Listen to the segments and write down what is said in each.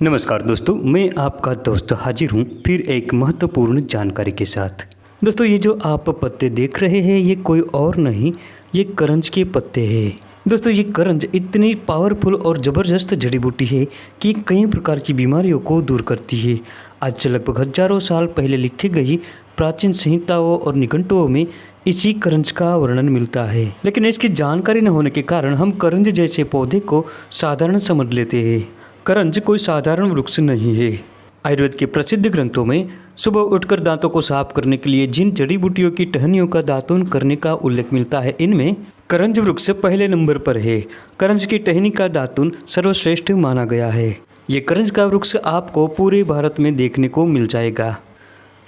नमस्कार दोस्तों, मैं आपका दोस्त हाजिर हूँ फिर एक महत्वपूर्ण जानकारी के साथ। दोस्तों, ये जो आप पत्ते देख रहे हैं ये कोई और नहीं, ये करंज के पत्ते हैं। दोस्तों, ये करंज इतनी पावरफुल और ज़बरदस्त जड़ी बूटी है कि कई प्रकार की बीमारियों को दूर करती है। आज से लगभग हजारों साल पहले लिखी गई प्राचीन संहिताओं और निघंटुओं में इसी करंज का वर्णन मिलता है, लेकिन इसकी जानकारी न होने के कारण हम करंज जैसे पौधे को साधारण समझ लेते हैं। करंज कोई साधारण वृक्ष नहीं है। आयुर्वेद के प्रसिद्ध ग्रंथों में सुबह उठकर दांतों को साफ करने के लिए जिन जड़ी बूटियों की टहनियों का दातून करने का उल्लेख मिलता है, इनमें करंज वृक्ष पहले नंबर पर है। करंज की टहनी का दातून सर्वश्रेष्ठ माना गया है। ये करंज का वृक्ष आपको पूरे भारत में देखने को मिल जाएगा।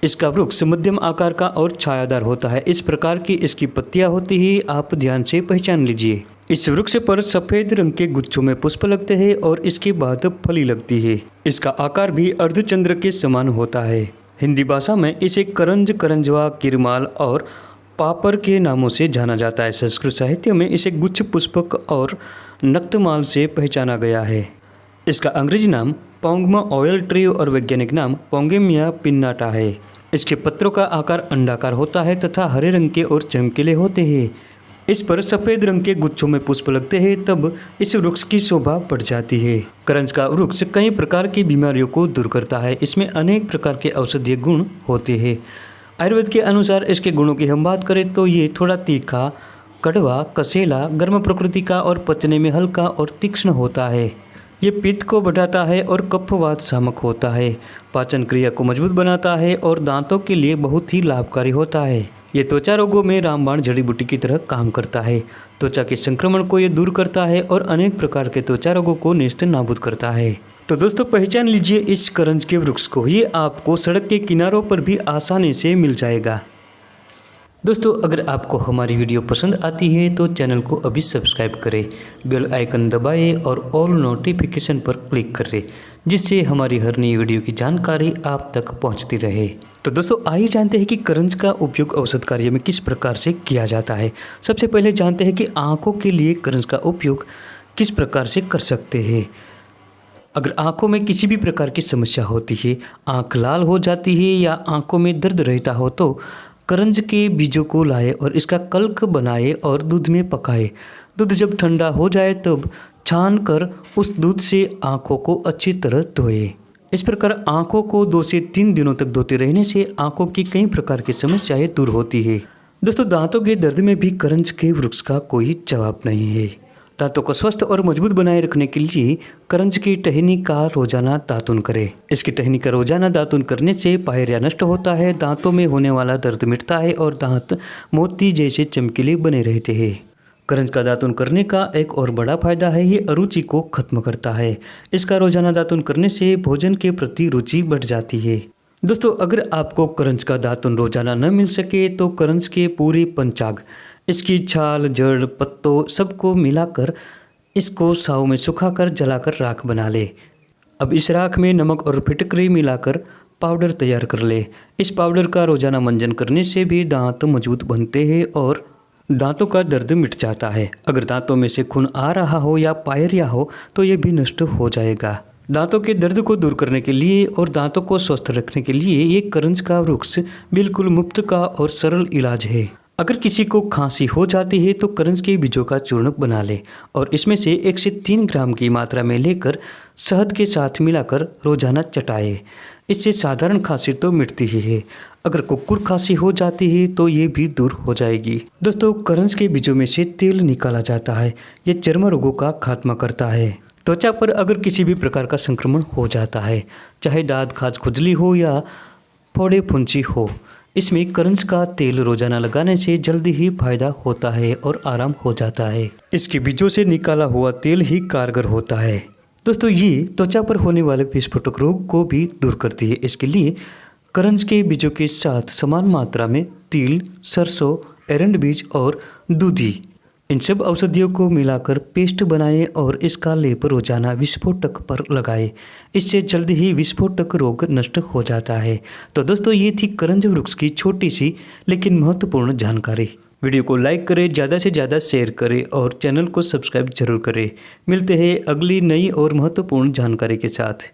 इसका वृक्ष मध्यम आकार का और छायादार होता है। इस प्रकार की इसकी पत्तियां होती ही आप ध्यान से पहचान लीजिए। इस वृक्ष पर सफेद रंग के गुच्छों में पुष्प लगते हैं और इसके बाद फली लगती है। इसका आकार भी अर्धचंद्र के समान होता है। हिंदी भाषा में इसे करंज, करंजवा, किरमाल और पापर के नामों से जाना जाता है। संस्कृत साहित्य में इसे गुच्छ पुष्पक और नक्तमाल से पहचाना गया है। इसका अंग्रेजी नाम पोंगमा ऑयल ट्री और वैज्ञानिक नाम पोंगेमिया पिन्नाटा है। इसके पत्रों का आकार अंडाकार होता है तथा हरे रंग के और चमकीले होते हैं। इस पर सफ़ेद रंग के गुच्छों में पुष्प लगते हैं, तब इस वृक्ष की शोभा बढ़ जाती है। करंज का वृक्ष कई प्रकार की बीमारियों को दूर करता है। इसमें अनेक प्रकार के औषधीय गुण होते हैं। आयुर्वेद के अनुसार इसके गुणों की हम बात करें तो ये थोड़ा तीखा, कड़वा, कसेला, गर्म प्रकृति का और पचने में हल्का और तीक्ष्ण होता है। ये पित्त को बढ़ाता है और कफवात शामक होता है। पाचन क्रिया को मजबूत बनाता है और दांतों के लिए बहुत ही लाभकारी होता है। ये त्वचा रोगों में रामबाण जड़ी बूटी की तरह काम करता है। त्वचा के संक्रमण को ये दूर करता है और अनेक प्रकार के त्वचा रोगों को नेस्त नाबूद करता है। तो दोस्तों, पहचान लीजिए इस करंज के वृक्ष को। ये आपको सड़क के किनारों पर भी आसानी से मिल जाएगा। दोस्तों, अगर आपको हमारी वीडियो पसंद आती है तो चैनल को अभी सब्सक्राइब करें, बेल आइकन दबाएं और ऑल नोटिफिकेशन पर क्लिक करें, जिससे हमारी हर नई वीडियो की जानकारी आप तक पहुंचती रहे। तो दोस्तों, आइए जानते हैं कि करंज का उपयोग औषध कार्य में किस प्रकार से किया जाता है। सबसे पहले जानते हैं कि आँखों के लिए करंज का उपयोग किस प्रकार से कर सकते हैं। अगर आँखों में किसी भी प्रकार की समस्या होती है, आँख लाल हो जाती है या आँखों में दर्द रहता हो तो करंज के बीजों को लाए और इसका कल्क बनाए और दूध में पकाए। दूध जब ठंडा हो जाए तब छान कर उस दूध से आँखों को अच्छी तरह धोए। इस प्रकार आँखों को 2 से 3 दिनों तक धोते रहने से आँखों की कई प्रकार की समस्याएं दूर होती है। दोस्तों, दांतों के दर्द में भी करंज के वृक्ष का कोई जवाब नहीं है। दांतों को स्वस्थ और मजबूत बनाए रखने के लिए करंज की टहनी का रोजाना दातून करें। इसकी टहनी का रोजाना दातून करने से पायरिया नष्ट होता है, दांतों में होने वाला दर्द मिटता है और दांत मोती जैसे चमकीले बने रहते हैं। करंज का दातून करने का एक और बड़ा फायदा है, ये अरुचि को खत्म करता है। इसका रोजाना दातून करने से भोजन के प्रति रुचि बढ़ जाती है। दोस्तों, अगर आपको करंज का दातून रोजाना न मिल सके तो करंज के पूरे पंचांग, इसकी छाल, जड़, पत्तों सबको मिलाकर इसको साव में सुखाकर जलाकर राख बना ले। अब इस राख में नमक और फिटकरी मिलाकर पाउडर तैयार कर ले। इस पाउडर का रोजाना मंजन करने से भी दांत मजबूत बनते हैं और दांतों का दर्द मिट जाता है। अगर दांतों में से खून आ रहा हो या पायरिया हो तो ये भी नष्ट हो जाएगा। दांतों के दर्द को दूर करने के लिए और दांतों को स्वस्थ रखने के लिए ये करंज का वृक्ष बिल्कुल मुफ्त का और सरल इलाज है। अगर किसी को खांसी हो जाती है तो करंज के बीजों का चूर्ण बना ले और इसमें से 1 से 3 ग्राम की मात्रा में लेकर शहद के साथ मिलाकर रोजाना चटाए। इससे साधारण खांसी तो मिटती ही है। अगर कुकुर खांसी हो जाती है तो ये भी दूर हो जाएगी। दोस्तों, करंज के बीजों में से तेल निकाला जाता है। ये चर्म रोगों का खात्मा करता है। त्वचा पर अगर किसी भी प्रकार का संक्रमण हो जाता है, चाहे दाद, खाज, खुजली हो या फोड़े फुंसी हो, इसमें करंज का तेल रोजाना लगाने से जल्दी ही फायदा होता है और आराम हो जाता है। इसके बीजों से निकाला हुआ तेल ही कारगर होता है। दोस्तों, ये त्वचा पर होने वाले विस्फोटक रोग को भी दूर करती है। इसके लिए करंज के बीजों के साथ समान मात्रा में तिल, सरसों, एरंड बीज और दूधी, इन सब औषधियों को मिलाकर पेस्ट बनाएं और इसका लेप रोजाना विस्फोटक पर लगाएं। इससे जल्दी ही विस्फोटक रोग नष्ट हो जाता है। तो दोस्तों, ये थी करंज वृक्ष की छोटी सी लेकिन महत्वपूर्ण जानकारी। वीडियो को लाइक करें, ज़्यादा से ज़्यादा शेयर करें और चैनल को सब्सक्राइब जरूर करें। मिलते हैं अगली नई और महत्वपूर्ण जानकारी के साथ।